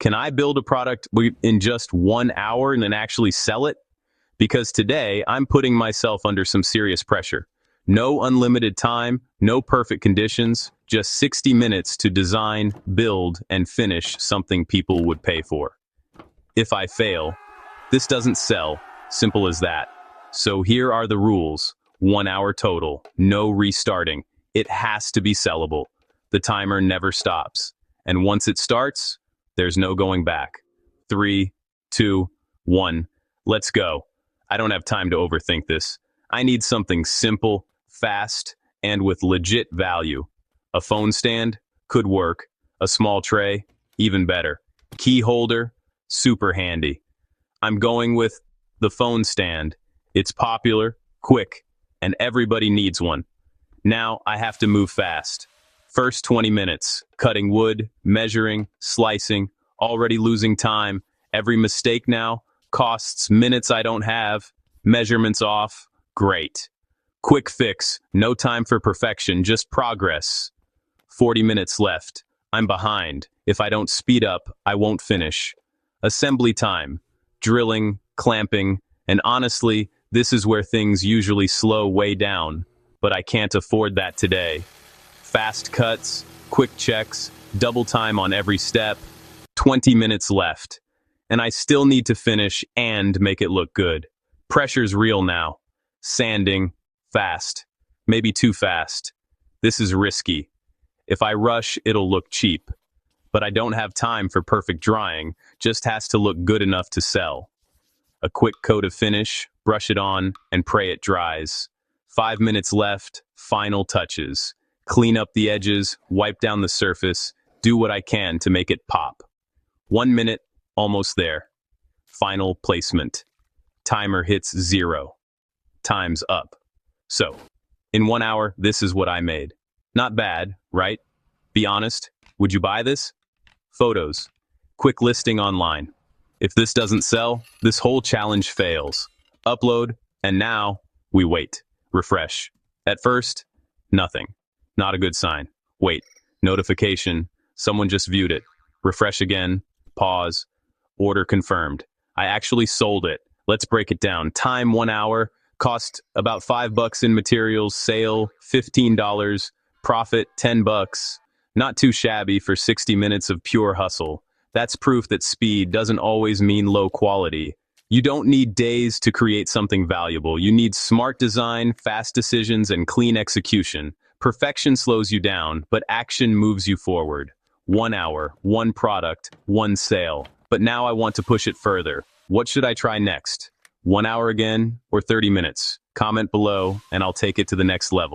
Can I build a product in just 1 hour and then actually sell it? Because today, I'm putting myself under some serious pressure. No unlimited time, no perfect conditions, just 60 minutes to design, build, and finish something people would pay for. If I fail, this doesn't sell, simple as that. So here are the rules. 1 hour total, no restarting. It has to be sellable. The timer never stops. And once it starts, there's no going back. 3, 2, 1, let's go. I don't have time to overthink this. I need something simple, fast, and with legit value. A phone stand? Could work. A small tray? Even better. Key holder? Super handy. I'm going with the phone stand. It's popular, quick, and everybody needs one. Now I have to move fast. First 20 minutes, cutting wood, measuring, slicing, already losing time. Every mistake now costs minutes I don't have. Measurements off, great. Quick fix, no time for perfection, just progress. 40 minutes left. I'm behind. If I don't speed up, I won't finish. Assembly time, drilling, clamping, and honestly, this is where things usually slow way down, but I can't afford that today. Fast cuts, quick checks, double time on every step, 20 minutes left. And I still need to finish and make it look good. Pressure's real now. Sanding, fast. Maybe too fast. This is risky. If I rush, it'll look cheap. But I don't have time for perfect drying, just has to look good enough to sell. A quick coat of finish, brush it on, and pray it dries. 5 minutes left, final touches. Clean up the edges, wipe down the surface, do what I can to make it pop. 1 minute, almost there. Final placement. Timer hits 0. Time's up. So, in 1 hour, this is what I made. Not bad, right? Be honest, would you buy this? Photos. Quick listing online. If this doesn't sell, this whole challenge fails. Upload, and now, we wait. Refresh. At first, nothing. Not a good sign. Wait. Notification. Someone just viewed it. Refresh again. Pause. Order confirmed. I actually sold it. Let's break it down. Time 1 hour. Cost about $5 in materials. Sale $15. Profit $10. Not too shabby for 60 minutes of pure hustle. That's proof that speed doesn't always mean low quality. You don't need days to create something valuable. You need smart design, fast decisions, and clean execution. Perfection slows you down, but action moves you forward. 1 hour, one product, one sale. But now I want to push it further. What should I try next? 1 hour again or 30 minutes? Comment below and I'll take it to the next level.